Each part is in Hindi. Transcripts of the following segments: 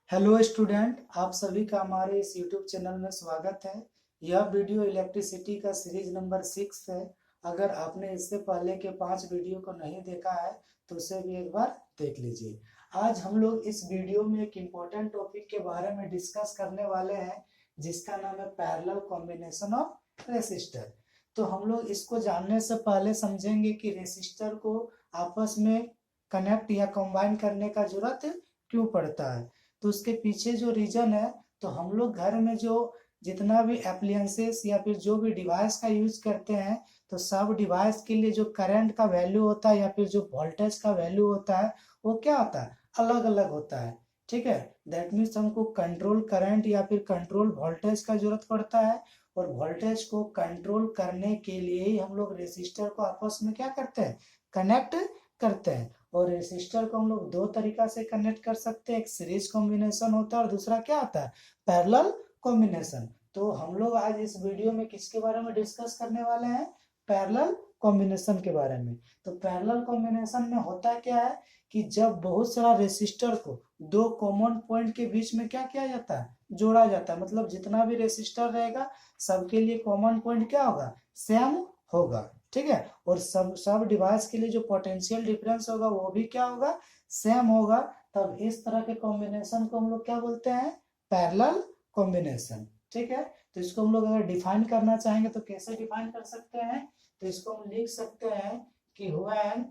हेलो स्टूडेंट, आप सभी का हमारे इस यूट्यूब चैनल में स्वागत है। यह वीडियो इलेक्ट्रिसिटी का सीरीज नंबर 6 है। अगर आपने इससे पहले के 5 वीडियो को नहीं देखा है तो उसे भी एक बार देख लीजिए। आज हम लोग इस वीडियो में एक इम्पोर्टेंट टॉपिक के बारे में डिस्कस करने वाले हैं, जिसका नाम है पैरेलल कॉम्बिनेशन ऑफ रेसिस्टर। तो हम लोग इसको जानने से पहले समझेंगे कि रेसिस्टर को आपस में कनेक्ट या कंबाइन करने का जरूरत क्यों पड़ता है। तो उसके पीछे जो रीजन है, तो हम लोग घर में जो जितना भी एप्लियंसेस या फिर जो भी डिवाइस का यूज करते हैं, तो सब डिवाइस के लिए जो करंट का वैल्यू होता है या फिर जो वोल्टेज का वैल्यू होता है, वो क्या होता है, अलग अलग होता है। ठीक है, दैट मीन्स हमको कंट्रोल करंट या फिर कंट्रोल वोल्टेज का जरूरत पड़ता है। और वोल्टेज को कंट्रोल करने के लिए ही हम लोग रेसिस्टर को आपस में क्या करते हैं, कनेक्ट करते हैं। और रेसिस्टर को हम लोग दो तरीका से कनेक्ट कर सकते हैं, एक सीरीज कॉम्बिनेशन होता है और दूसरा क्या होता है, पैरेलल कॉम्बिनेशन। तो हम लोग आज इस वीडियो में किसके बारे में डिस्कस करने वाले हैं, पैरेलल कॉम्बिनेशन के बारे में। तो पैरेलल कॉम्बिनेशन में होता क्या है कि जब बहुत सारा रेसिस्टर को दो कॉमन पॉइंट के बीच में क्या किया जाता है, जोड़ा जाता है। मतलब जितना भी रेसिस्टर रहेगा सबके लिए कॉमन पॉइंट क्या होगा, सेम होगा। ठीक है, और सब डिवाइस के लिए जो पोटेंशियल डिफरेंस होगा वो भी क्या होगा, सेम होगा। तब इस तरह के कॉम्बिनेशन को हम लोग क्या बोलते हैं, पैरेलल कॉम्बिनेशन। ठीक है, तो इसको हम लोग अगर डिफाइन करना चाहेंगे तो कैसे डिफाइन कर सकते हैं, तो इसको हम लिख सकते हैं कि when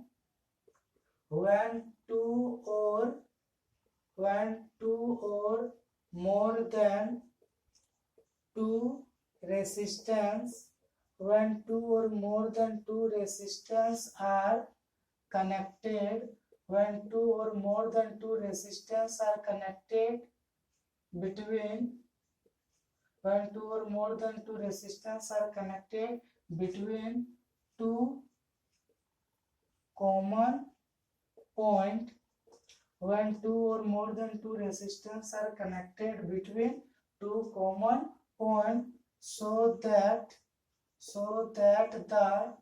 two or more than two resistance when two or more than two resistance are connected when two or more than two resistance are connected between when two or more than two resistance are connected between two common point when two or more than two resistance are connected between two common point so that the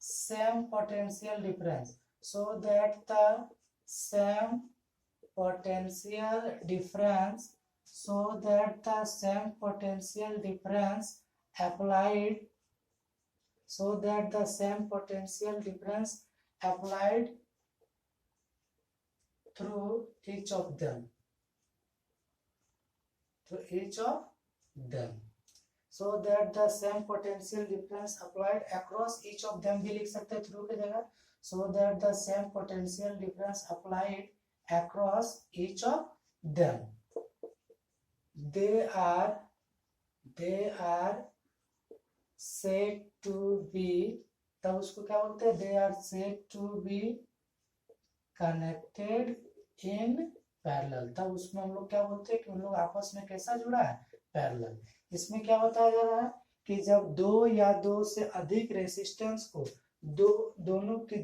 same potential difference so that the same potential difference so that the same potential difference applied so that the same potential difference applied through each of them so that the same potential difference applied across each of them भी लिख सकते हैं through की जगह, so that the same potential difference applied across each of them they are said to be, तब उसको क्या बोलते हैं, they are said to be connected in parallel. तब उसमें हम लोग क्या बोलते हैं कि उन लोग आपस में कैसा जुड़ा है, पैरेलल। इसमें क्या बताया जा रहा है कि जब दो या दो से अधिक रेसिस्टेंस को दोनों के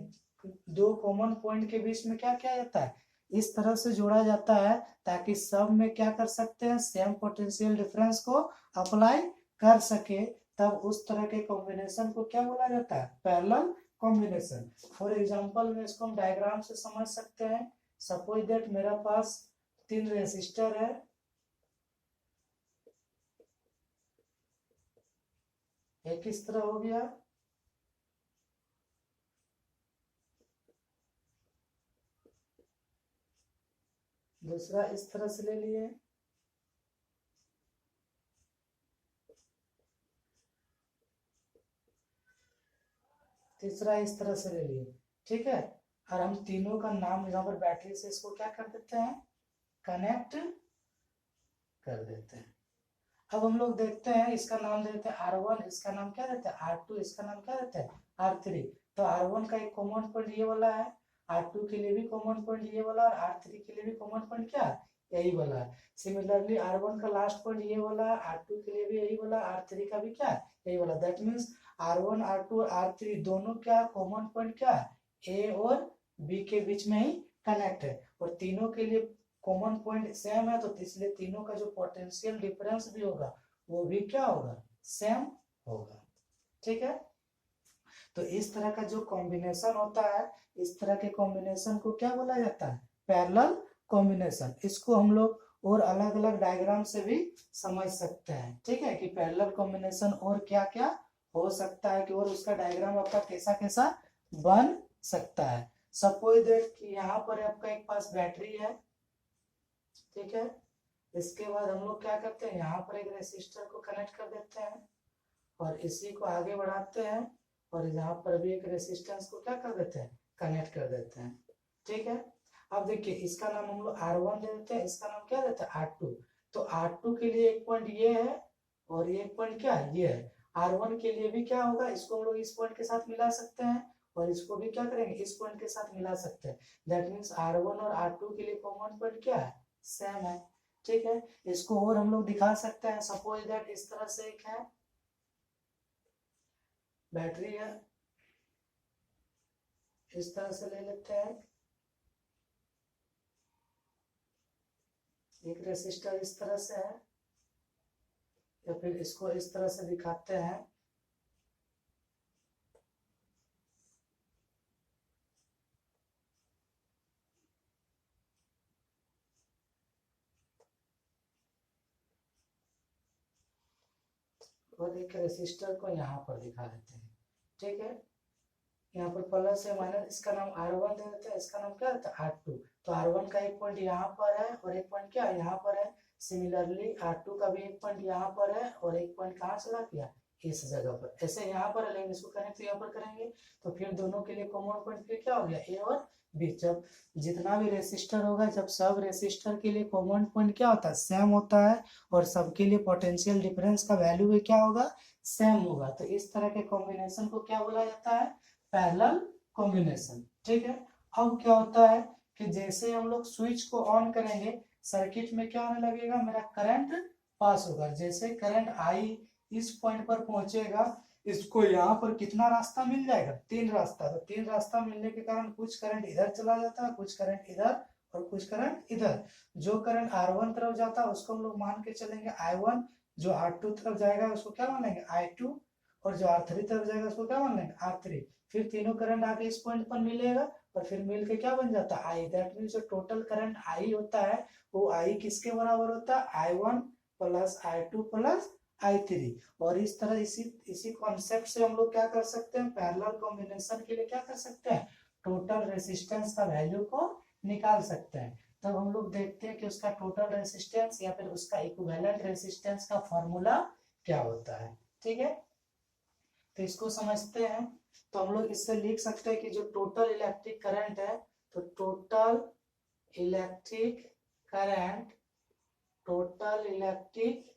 दो कॉमन पॉइंट के बीच में क्या किया जाता है, इस तरह से जोड़ा जाता है ताकि सब में क्या कर सकते हैं, सेम पोटेंशियल डिफरेंस को अप्लाई कर सके। तब उस तरह के कॉम्बिनेशन को क्या बोला जाता है, पैरेलल कॉम्बिनेशन। फॉर एग्जांपल में इसको हम डायग्राम से समझ सकते हैं। सपोज दैट मेरा पास 3 रेसिस्टर है, एक इस तरह हो गया, दूसरा इस तरह से ले लिए, तीसरा इस तरह से ले लिए। ठीक है, और हम तीनों का नाम यहाँ पर बैटरी से इसको क्या कर देते हैं, कनेक्ट कर देते हैं। अब हम लोग देखते हैं, इसका नाम देते हैं R1, इसका नाम क्या देते हैं R2, इसका नाम क्या देते हैं R3। तो R1 का एक कॉमन पॉइंट ये वाला है, R2 के लिए भी कॉमन पॉइंट ये वाला, और R3 के लिए भी कॉमन पॉइंट क्या है, यही वाला है। सिमिलरली R1 का लास्ट पॉइंट ये वाला, R2 के लिए भी यही वाला, R3 का भी क्या है, यही वाला। दैट मीन्स R1 R2 और R3 दोनों क्या कॉमन पॉइंट क्या है, A और B के बीच में ही कनेक्ट है, और तीनों के लिए कॉमन पॉइंट सेम है, तो इसलिए तीनों का जो पोटेंशियल डिफरेंस भी होगा वो भी क्या होगा, सेम होगा। ठीक है, तो इस तरह का जो कॉम्बिनेशन होता है, इस तरह के कॉम्बिनेशन को क्या बोला जाता है, पैरेलल कॉम्बिनेशन। इसको हम लोग और अलग अलग डायग्राम से भी समझ सकते हैं। ठीक है कि पैरेलल कॉम्बिनेशन और क्या क्या हो सकता है कि और उसका डायग्राम आपका कैसा कैसा बन सकता है। सपोज दैट कि यहाँ पर आपका एक पास बैटरी है, ठीक है। इसके बाद हम लोग क्या करते हैं, यहाँ पर एक रेसिस्टर को कनेक्ट कर देते हैं और इसी को आगे बढ़ाते हैं और यहाँ पर भी एक रेसिस्टेंस को क्या कर देते हैं, कनेक्ट कर देते हैं। ठीक है, अब देखिए इसका नाम हम लोग R1 दे देते हैं, इसका नाम क्या देते हैं, R2। तो R2 के लिए एक पॉइंट ये है और एक पॉइंट क्या है, ये है। R1 के लिए भी क्या होगा, इसको हम लोग इस पॉइंट के साथ मिला सकते हैं और इसको भी क्या करेंगे, इस पॉइंट के साथ मिला सकते हैं। दैट मीन्स R1 और R2 के लिए कॉमन पॉइंट क्या है, सेम है। ठीक है, इसको और हम लोग दिखा सकते हैं। सपोज दैट इस तरह से एक है बैटरी है, इस तरह से ले लेते हैं, एक रेसिस्टर इस तरह से है, या फिर इसको इस तरह से दिखाते हैं। और एक रेसिस्टर को यहाँ पर दिखा देते हैं। ठीक है, यहाँ पर प्लस है माइनस, इसका नाम R1 दे देते हैं, इसका नाम क्या रहता है, R2। तो R1 का एक पॉइंट यहाँ पर है और एक पॉइंट क्या है, यहाँ पर है। सिमिलरली R2 का भी एक पॉइंट यहाँ पर है और एक पॉइंट कहाँ चला गया, इस जगह पर। ऐसे यहाँ पर है लेकिन इसको कनेक्ट यहाँ पर करेंगे तो फिर दोनों के लिए कॉमन पॉइंट फिर क्या हो गया, A और B। जब जितना भी रेसिस्टर होगा, जब सब रेसिस्टर के लिए कॉमन पॉइंट क्या होता है, सेम होता है और सबके लिए पोटेंशियल डिफरेंस का वैल्यू भी क्या होगा, सेम होगा। तो इस तरह के कॉम्बिनेशन को क्या बोला जाता है, पैरेलल कॉम्बिनेशन। ठीक है, अब क्या होता है कि जैसे हम लोग स्विच को ऑन करेंगे, सर्किट में क्या होने लगेगा, मेरा करंट पास होगा। जैसे करंट आई इस पॉइंट पर पहुंचेगा, इसको यहाँ पर कितना रास्ता मिल जाएगा, 3 रास्ता। तो 3 रास्ता मिलने के कारण कुछ करंट इधर चला जाता है, कुछ करंट इधर और कुछ करंट इधर। जो करंट R1 तरफ जाता है उसको हम लोग मान के चलेंगे I1, जो R2 तरफ जाएगा उसको क्या मानेंगे, I2, और जो R3 तरफ जाएगा उसको क्या मानेंगे, R3। फिर तीनों करंट आके इस पॉइंट पर मिलेगा और फिर मिल के क्या बन जाता है, I। दैट मीन्स जो टोटल करंट I होता है वो I किसके बराबर होता है, I1 plus I2 plus I3। और इस तरह इसी कॉन्सेप्ट से हम लोग क्या कर सकते हैं, पैरेलल कॉम्बिनेशन के लिए क्या कर सकते हैं, टोटल रेसिस्टेंस का वैल्यू को निकाल सकते हैं। तब हम लोग देखते हैं कि उसका टोटल रेसिस्टेंस या फिर उसका इक्विवेलेंट रेसिस्टेंस का फॉर्मूला क्या होता है। ठीक है, तो इसको समझते हैं। तो हम लोग इससे लिख सकते हैं कि जो टोटल इलेक्ट्रिक करंट है, तो total electric current, total electric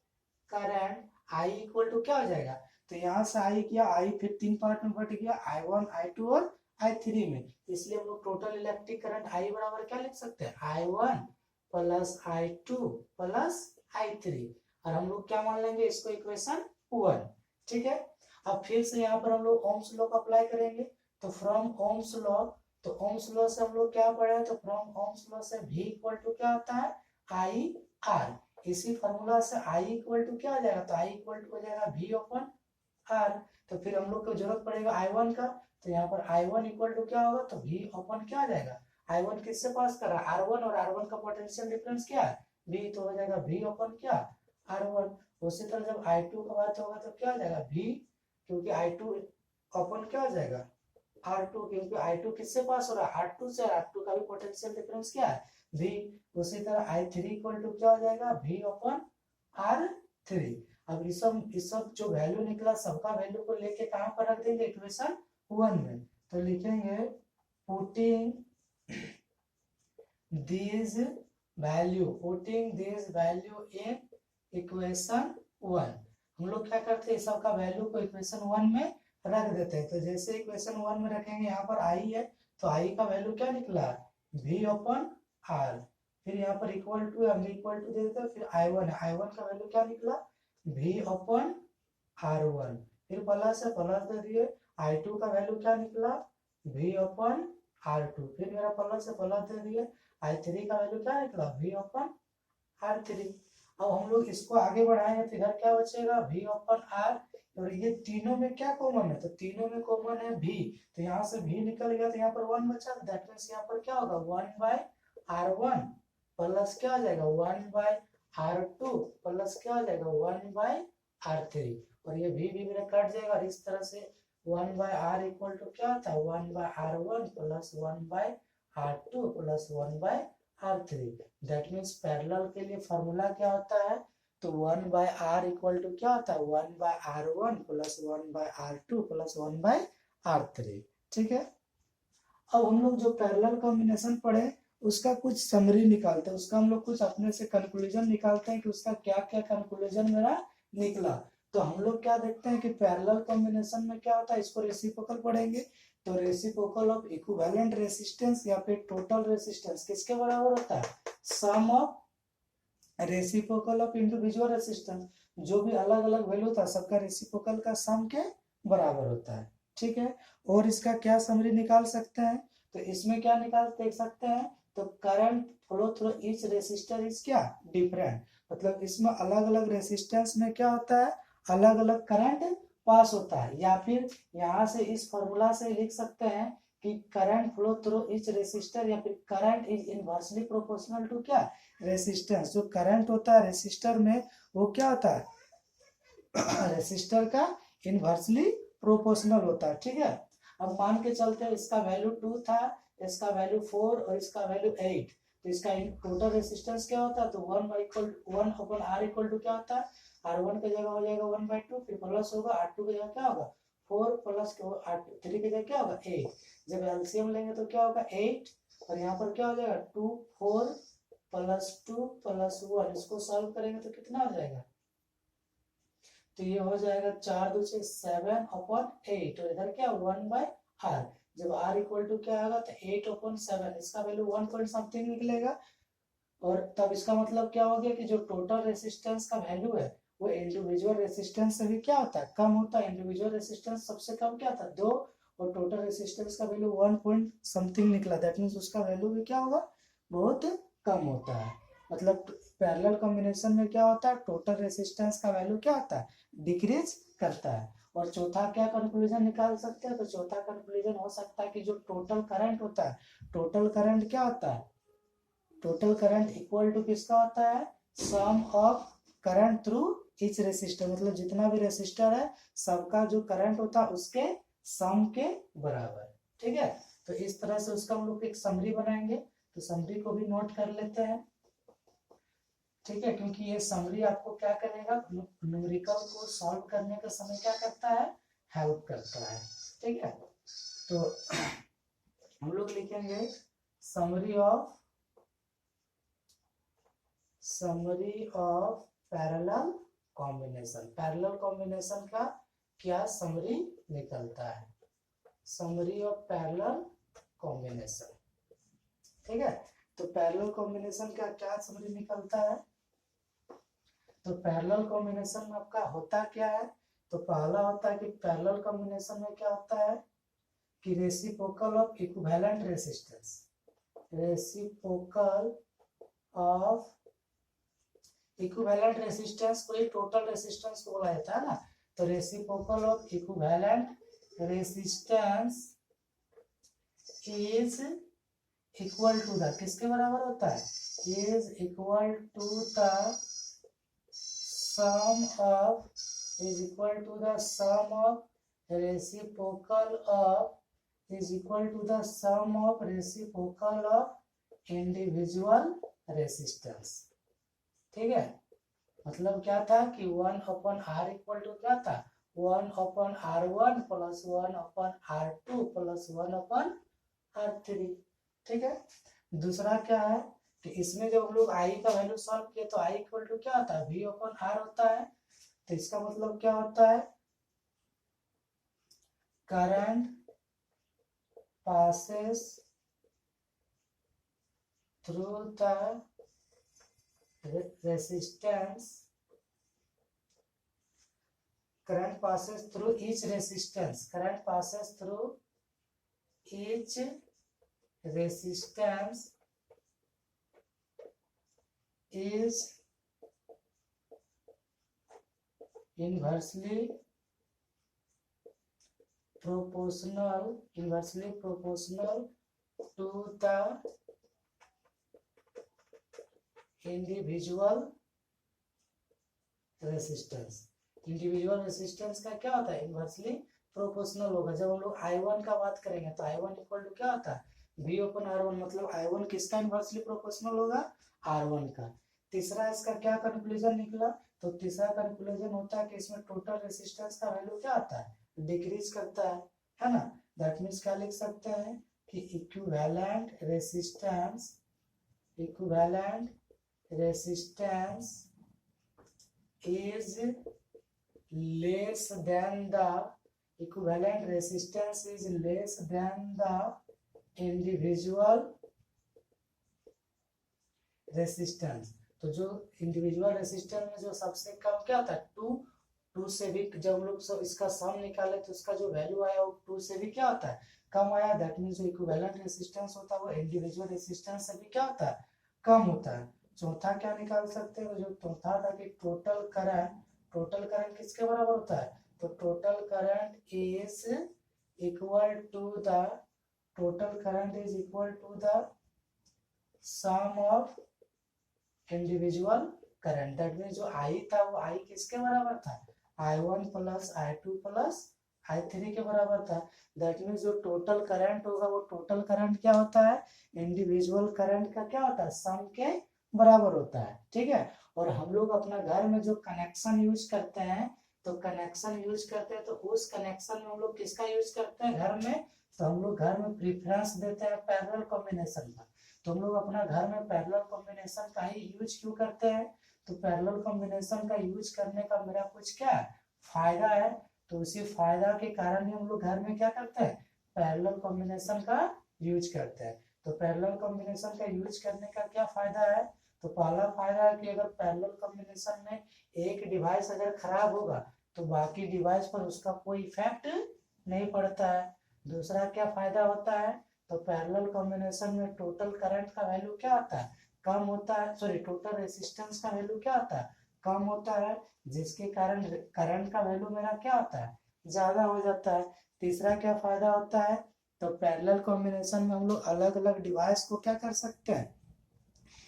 current I equal to क्या हो जाएगा, तो यहाँ से I किया, I फिर 3 पार्ट में बट गया, I1 I2 और I3 में। इसलिए हम लोग टोटल इलेक्ट्रिक करंट I बराबर क्या लिख सकते हैं, I1 plus I2 plus I3। और हम लोग क्या मान लेंगे इसको, इक्वेशन 1। ठीक है, अब फिर से यहाँ पर हम लोग ओम्स लॉ को अप्लाई करेंगे। तो फ्रॉम ओम्स लॉ, तो ओम्स लॉ से हम लोग क्या पढ़े हैं, तो फ्रॉम ओम्स लॉ से V इक्वल टू क्या होता है, I R। इसी फॉर्मूला से I इक्वल टू क्या आ जाएगा, तो I इक्वल टू हो जाएगा V अपन R। तो फिर हम लोग को जरूरत पड़ेगा I1 का, तो यहाँ पर I1 इक्वल टू क्या होगा, तो V अपन क्या आ जाएगा, I1 किससे पास कर रहा है, R1, और R1 का पोटेंशियल डिफरेंस क्या है, V। तो हो जाएगा V अपन क्या, R1। उसी तरह जब I2 का बात होगा तो क्या आ जाएगा V, क्योंकि I2 अपन क्या आ जाएगा R2, क्योंकि I2 किससे पास हो रहा है, R2 से। R2 का भी पोटेंशियल डिफरेंस क्या है, V। उसी तरह I3 इक्वल टू क्या हो जाएगा, V अपन R3। अब इस सब जो वैल्यू निकला सबका वैल्यू को लेके कहां पर रख देंगे, इक्वेशन 1 में। तो लिखेंगे putting this value in equation 1। हम लोग क्या करते हैं, सबका वैल्यू को इक्वेशन 1 में रख देते हैं। तो जैसे इक्वेशन 1 में रखेंगे, यहाँ पर I है तो I का वैल्यू क्या निकला, V अपन R। फिर यहाँ पर इक्वल टू हम इक्वल टू दे देते हैं, फिर I1 है, I1 का वैल्यू क्या निकला, V अपन R1। फिर प्लस है, प्लस दे दिए, I2 का वैल्यू क्या निकला, V अपन R2। फिर मेरा प्लस है, प्लस दे दिए, I3 का वैल्यू क्या निकला, V अपन R3। अब हम लोग इसको आगे बढ़ाएंगे तो इधर क्या बचेगा, V अपन R। और ये तीनों में क्या कॉमन है, तो तीनों में कॉमन है V। तो यहाँ से V निकल गया तो यहाँ पर 1 बचा, दैट मींस यहाँ पर क्या होगा, 1/R1 प्लस क्या हो जाएगा 1/r2 प्लस क्या हो जाएगा 1/r3, और ये भी मेरा कट जाएगा, और इस तरह से 1/r इक्वल टू क्या होता है 1/r1 plus 1/r2 plus 1/r3। That means parallel के लिए फॉर्मूला क्या होता है, तो 1/r इक्वल टू क्या होता है 1/r1 plus 1/r2 plus 1/r3। ठीक है। अब हम लोग जो पैरेलल कॉम्बिनेशन पढ़े उसका कुछ समरी निकालते हैं, उसका हम लोग कुछ अपने से कंक्लूजन निकालते हैं कि उसका क्या क्या कंक्लूजन मेरा निकला। तो हम लोग क्या देखते हैं कि पैरेलल कॉम्बिनेशन में क्या होता है, इसको रेसिप्रोकल पढ़ेंगे। तो रेसिप्रोकल ऑफ इक्विवेलेंट रेसिस्टेंस या फिर टोटल रेसिस्टेंस किसके बराबर होता है, sum of reciprocal of individual resistance, जो भी अलग अलग वैल्यू था सबका रेसिप्रोकल का सम के बराबर होता है। ठीक है। और इसका क्या समरी निकाल सकते हैं, तो इसमें क्या निकाल देख सकते हैं, तो current flow through each resistor is क्या डिफरेंट, मतलब इसमें अलग अलग रेसिस्टेंस में क्या होता है अलग अलग करंट पास होता है। या फिर यहाँ से इस फॉर्मूला से लिख सकते हैं कि current flow through each resistor, या फिर current is inversely proportional to क्या रेसिस्टेंस। जो करंट होता है रेसिस्टर में वो क्या होता है रेसिस्टर का इनवर्सली प्रोपोर्शनल होता है। ठीक है। अब मान के चलते हैं इसका वैल्यू 2 था, इसका वैल्यू 4 और इसका वैल्यू 8, तो इसका टोटल रेसिस्टेंस क्या होता है, तो 1/r इक्वल टू क्या होता है R1 की जगह हो जाएगा 1/2, फिर प्लस होगा R2 की जगह क्या होगा 4 प्लस R3 की जगह क्या होगा 8। जब एलसीएम लेंगे तो क्या होगा 8, और यहाँ पर क्या हो जाएगा 2 4 प्लस 2 प्लस 1, इसको सॉल्व करेंगे तो कितना हो जाएगा, तो ये हो जाएगा 4 2 6 7/8, और इधर क्या 1/r। जब r इक्वल टू क्या आएगा तो 8/7, इसका वैल्यू 1 पॉइंट समथिंग निकलेगा। और तब इसका मतलब क्या हो गया कि जो टोटल रेसिस्टेंस का वैल्यू है वो इंडिविजुअल रेसिस्टेंस से भी क्या होता है कम होता है। इंडिविजुअल रेसिस्टेंस सबसे कम क्या था 2, और टोटल रेसिस्टेंस का वैल्यू 1 पॉइंट समथिंग निकला, दैट मीन्स उसका वैल्यू भी क्या होगा बहुत कम होता है। मतलब पैरेलल कॉम्बिनेशन में क्या होता है टोटल रेसिस्टेंस का वैल्यू क्या होता है डिक्रीज करता है। और चौथा क्या कंक्लूजन निकाल सकते हैं, तो चौथा कंक्लूजन हो सकता है कि जो टोटल करंट होता है, टोटल करंट क्या होता है, टोटल करंट इक्वल टू किसका होता है sum of current through each resistor, मतलब जितना भी रेसिस्टर है सबका जो करंट होता है उसके सम के बराबर। ठीक है। तो इस तरह से उसका हम लोग एक समरी बनाएंगे, तो समरी को भी नोट कर लेते हैं। ठीक है, क्योंकि ये समरी आपको क्या करेगा न्यूमेरिकल को सॉल्व करने के समय क्या करता है हेल्प करता है। ठीक है। तो हम लोग लिखेंगे summary of parallel combination. Parallel combination का क्या समरी निकलता है, समरी ऑफ पैरेलल कॉम्बिनेशन। ठीक है। तो पैरेलल कॉम्बिनेशन का क्या समरी निकलता है, तो पैरेलल कॉम्बिनेशन में आपका होता क्या है, तो पहला होता है कि पैरेलल कॉम्बिनेशन में क्या होता है कि reciprocal of equivalent resistance, reciprocal of equivalent resistance को ही टोटल रेसिस्टेंस को बोला जाता है ना। तो reciprocal of equivalent resistance is equal to the, किसके बराबर होता है, is equal to the sum of, is equal to the sum of reciprocal of, is equal to the sum of reciprocal of individual resistance. ठीक है। मतलब क्या था कि 1/r इक्वल टू क्या था 1/r1 plus 1/r2 plus 1/r3। ठीक है। दूसरा क्या है कि इसमें जब हम लोग i का वैल्यू सॉल्व किए तो i इक्वल टू क्या होता है v/r होता है। तो इसका मतलब क्या होता है current passes through the resistance, current passes through each resistance, current passes through each resistance is inversely proportional to the individual resistance. Individual resistance का क्या होता है, इनवर्सली प्रोपोर्शनल होगा। जब हम लोग I1 का बात करेंगे तो I1 इक्वल टू क्या होता है, V ओपन R1, मतलब I1 किसका इनवर्सली प्रोपोर्शनल होगा, R1 का। तीसरा इसका क्या कंक्लूजन निकला, तो तीसरा कंक्लूजन होता है कि इसमें टोटल रेसिस्टेंस का वैल्यू क्या आता है, डिक्रीज करता है ना। दैट मीन्स क्या लिख सकते हैं कि equivalent resistance is less than the equivalent resistance is less than the individual resistance। तो जो इंडिविजुअल रेसिस्टेंस में जो सबसे कम क्या था, टू से भी, जब हम लोग इसका सम निकाले तो उसका जो वैल्यू आया वो 2 से भी क्या होता है, कम आया। दैट मीन्स जो इक्विवेलेंट रेसिस्टेंस होता है वो इंडिविजुअल रेसिस्टेंस से भी क्या होता है, कम होता है। चौथा क्या निकाल सकते हैं, जो चौथा था कि टोटल करंट किसके बराबर होता है, तो total current is equal to the sum of individual current. That means जो I था वो I किसके बराबर था, I1 plus I2 plus I3 के बराबर था। दैट मीन्स जो टोटल करंट होगा वो टोटल करंट क्या होता है, इंडिविजुअल करंट का क्या होता है, सम के बराबर होता है। ठीक है। और हम लोग अपना घर में जो कनेक्शन यूज करते हैं, तो उस कनेक्शन में हम लोग किसका यूज करते हैं घर में, तो हम लोग घर में प्रेफरेंस देते हैं पैरेलल कॉम्बिनेशन का। तो हम लोग अपना घर में पैरेलल कॉम्बिनेशन का ही यूज क्यों करते हैं, तो पैरेलल कॉम्बिनेशन का यूज करने का मेरा कुछ क्या फायदा है, तो उसी फायदा के कारण ही हम लोग घर में क्या करते हैं, पैरेलल कॉम्बिनेशन का यूज करते हैं। तो पैरेलल कॉम्बिनेशन का यूज करने का क्या फायदा है, तो पहला फायदा है कि अगर पैरेलल कॉम्बिनेशन में एक डिवाइस अगर खराब होगा तो बाकी डिवाइस पर उसका कोई इफेक्ट नहीं पड़ता है। दूसरा क्या फायदा होता है, तो पैरेलल कॉम्बिनेशन में टोटल करंट का वैल्यू क्या होता है, कम होता है, सॉरी टोटल रेसिस्टेंस का वैल्यू क्या होता है, कम होता है, जिसके कारण करंट का वैल्यू मेरा क्या होता है, ज्यादा हो जाता है। तीसरा क्या फायदा होता है, तो पैरेलल कॉम्बिनेशन में हम लोग अलग अलग डिवाइस को क्या कर सकते हैं,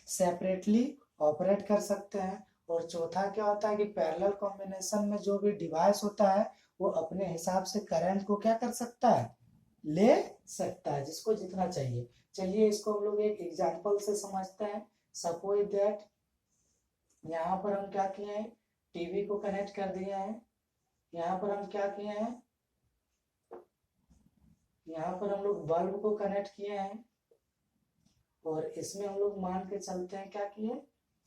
सेपरेटली ऑपरेट कर सकते हैं। और चौथा क्या होता है कि पैरेलल कॉम्बिनेशन में जो भी डिवाइस होता है वो अपने हिसाब से करंट को क्या कर सकता है, ले सकता है, जिसको जितना चाहिए। चलिए इसको हम लोग एक एग्जांपल से समझते हैं। सपोज दैट यहाँ पर हम क्या किए हैं, टीवी को कनेक्ट कर दिए हैं। यहाँ पर हम क्या किए हैं, यहाँ पर हम लोग बल्ब को कनेक्ट किए हैं। और इसमें हम लोग मान के चलते हैं क्या किए,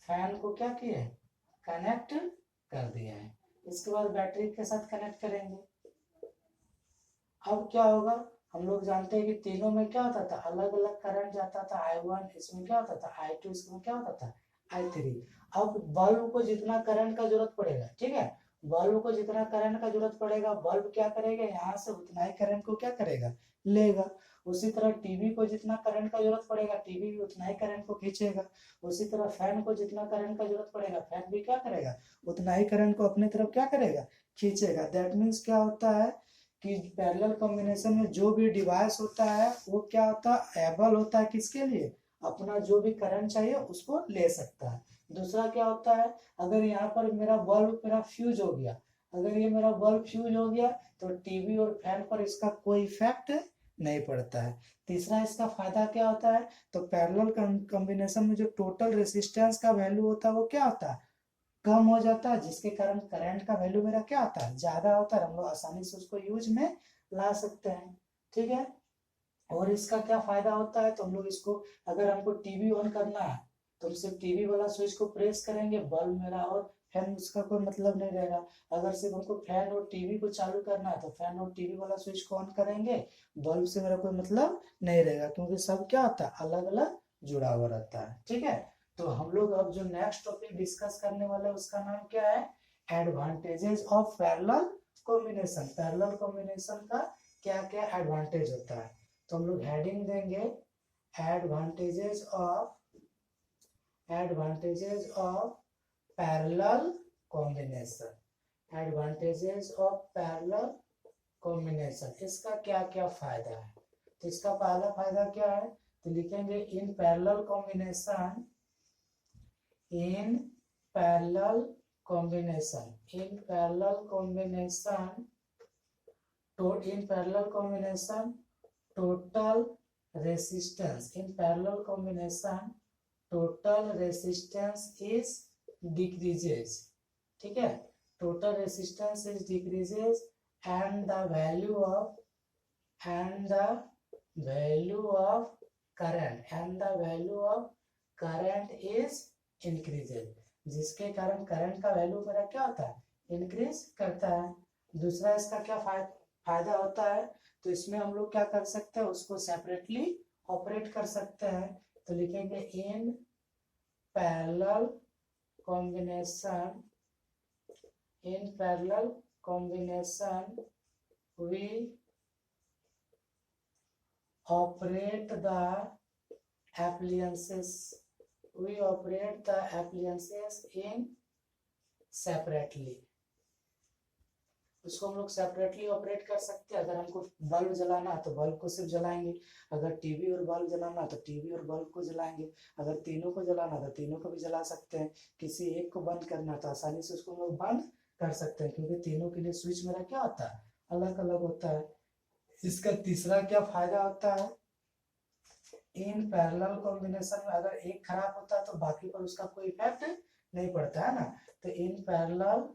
फैन को क्या किए, कनेक्ट कर दिए हैं। इसके बाद बैटरी के साथ कनेक्ट करेंगे। अब क्या होगा, हम लोग जानते हैं कि तीनों में क्या होता था, अलग अलग करंट जाता था। I1 इसमें क्या होता था, I2 इसमें क्या होता था, I3। अब बल्ब को जितना करंट का जरूरत पड़ेगा, ठीक है, बल्ब को जितना करंट का जरूरत पड़ेगा, बल्ब क्या करेगा, यहाँ से उतना ही करंट को क्या करेगा, लेगा। उसी तरह टीवी को जितना करंट का जरूरत पड़ेगा, टीवी भी उतना ही करंट को खींचेगा। उसी तरह फैन को जितना करंट का जरूरत पड़ेगा, फैन भी क्या करेगा, उतना ही करंट को अपने तरफ क्या करेगा, खींचेगा। दैट मीन्स क्या होता है कि पैरेलल कॉम्बिनेशन में जो भी डिवाइस होता है वो क्या होता है, एबल होता है किसके लिए, अपना जो भी करंट चाहिए उसको ले सकता है। दूसरा क्या होता है, अगर यहाँ पर मेरा बल्ब मेरा फ्यूज हो गया, अगर ये मेरा बल्ब फ्यूज हो गया तो टीवी और फैन पर इसका कोई इफेक्ट नहीं पड़ता है। तीसरा इसका फायदा क्या होता है, तो पैरेलल कॉम्बिनेशन में जो टोटल रेसिस्टेंस का वैल्यू होता है वो क्या होता है, कम हो जाता है, जिसके कारण करंट का वैल्यू मेरा क्या होता है, ज्यादा होता है। हम लोग आसानी से उसको यूज में ला सकते हैं। ठीक है। और इसका क्या फायदा होता है, तो हम लोग इसको, अगर हमको टीवी ऑन करना है तो हम सिर्फ टीवी वाला स्विच को प्रेस करेंगे, बल्ब मेरा, और फैन उसका कोई मतलब नहीं रहेगा। अगर सिर्फ हमको फैन और टीवी को चालू करना है तो फैन और टीवी वाला स्विच को ऑन करेंगे, बल्ब से मेरा कोई मतलब नहीं रहेगा, क्योंकि सब क्या होता है, अलग अलग जुड़ा हुआ रहता है। ठीक है। तो हम लोग अब जो नेक्स्ट टॉपिक डिस्कस करने वाले हैं उसका नाम क्या है, advantages of parallel combination. Parallel combination का क्या क्या एडवांटेज होता है, तो हम लोग हेडिंग देंगे advantages of parallel combination. Advantages of parallel combination, इसका क्या क्या फायदा है। तो इसका पहला फायदा क्या है, तो लिखेंगे in parallel combination in parallel combination, in parallel combination, in parallel combination total resistance, in parallel combination total resistance is decreases, ठीक है, total resistance is decreases and the value of current is increases, जिसके कारण करंट का वैल्यू मेरा क्या होता है, इंक्रीज करता है। दूसरा इसका क्या फायदा होता है, तो इसमें हम लोग क्या कर सकते हैं, उसको सेपरेटली ऑपरेट कर सकते हैं। तो लिखेंगे in parallel combination we operate the appliances in separately, उसको हम लोग सेपरेटली ऑपरेट कर सकते हैं। अगर हमको बल्ब जलाना है तो बल्ब को सिर्फ जलाएंगे, अगर टीवी और बल्ब जलाना है तो टीवी और बल्ब को जलाएंगे, अगर तीनों को जलाना है तो तीनों को भी जला सकते हैं। किसी एक को बंद करना तो आसानी से उसको हम लोग बंद कर सकते हैं, क्योंकि तीनों के लिए स्विच मेरा क्या होता है, अलग अलग होता है। इसका तीसरा क्या फायदा होता है, इन पैरेलल कॉम्बिनेशन में अगर एक खराब होता है तो बाकी पर उसका कोई इफेक्ट नहीं पड़ता है ना। तो in parallel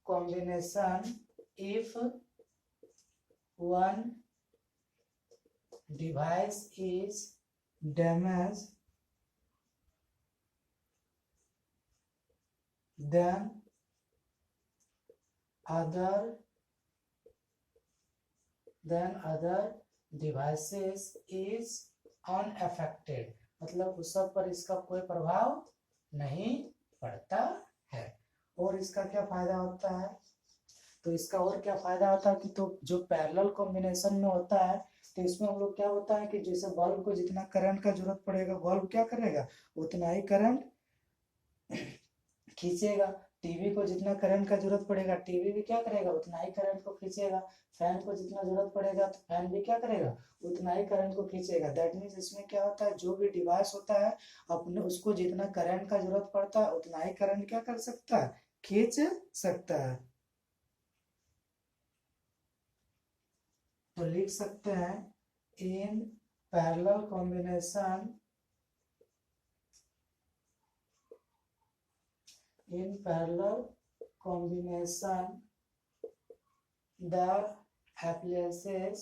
combination if one device is damaged then other devices is unaffected, मतलब उस सब पर इसका कोई प्रभाव नहीं पड़ता है। और इसका क्या फायदा होता है, तो इसका और क्या फायदा होता है कि तो जो पैरेलल कॉम्बिनेशन में होता है तो इसमें हम लोग क्या होता है कि जैसे बल्ब को जितना करंट का जरूरत पड़ेगा बल्ब क्या करेगा, उतना ही करंट खींचेगा। टीवी को जितना करंट का जरूरत पड़ेगा टीवी भी क्या करेगा, उतना ही करंट को खींचेगा। फैन को जितना जरूरत पड़ेगा तो फैन भी क्या करेगा, उतना ही करंट को खींचेगा। दैट मीन्स इसमें क्या होता है, जो भी डिवाइस होता है अपने उसको जितना करंट का जरूरत पड़ता है उतना ही करंट क्या कर सकता है, खींच सकता है। तो लिख सकते हैं in parallel combination the appliances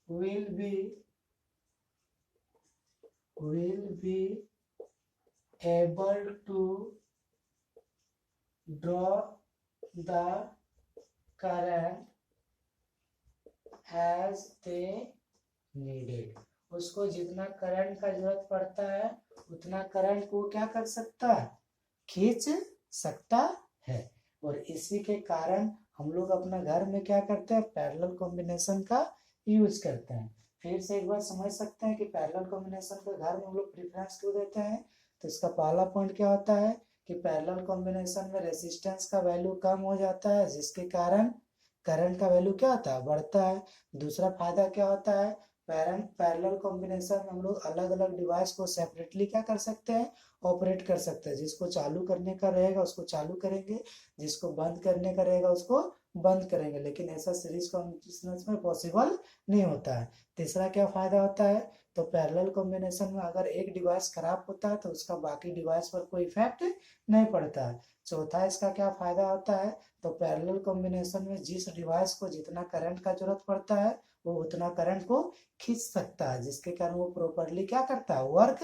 will be able to draw the current as they needed, उसको जितना करंट का जरूरत पड़ता है उतना करंट को क्या कर सकता है, खींच सकता है। और इसी के कारण हम लोग अपना घर में क्या करते हैं, पैरेलल कॉम्बिनेशन का यूज करते हैं। फिर से एक बार समझ सकते हैं कि पैरेलल कॉम्बिनेशन का घर में हम लोग प्रेफरेंस क्यों देते हैं। तो इसका पहला पॉइंट क्या होता है कि पैरेलल कॉम्बिनेशन में रेजिस्टेंस का वैल्यू कम हो जाता है, जिसके कारण करंट का वैल्यू क्या होता है, बढ़ता है। दूसरा फायदा क्या होता है, पैरेलल कॉम्बिनेशन में हम लोग अलग अलग डिवाइस को सेपरेटली क्या कर सकते हैं, ऑपरेट कर सकते हैं। जिसको चालू करने का रहेगा उसको चालू करेंगे, जिसको बंद करने का रहेगा उसको बंद करेंगे, लेकिन ऐसा सीरीज कॉम्बिनेशन में पॉसिबल नहीं होता है। तीसरा क्या फायदा होता है, तो पैरेलल कॉम्बिनेशन में अगर एक डिवाइस खराब होता है तो उसका बाकी डिवाइस पर कोई इफेक्ट नहीं पड़ता है। चौथा इसका क्या फायदा होता है, तो पैरेलल कॉम्बिनेशन में जिस डिवाइस को जितना करंट का जरूरत पड़ता है वो उतना करंट को खींच सकता है, जिसके कारण वो प्रॉपरली क्या करता है, वर्क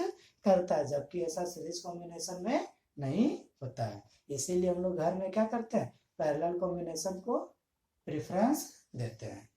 करता है, जबकि ऐसा सीरीज कॉम्बिनेशन में नहीं होता है। इसीलिए हम लोग घर में क्या करते हैं, पैरेलल कॉम्बिनेशन को प्रेफरेंस देते हैं।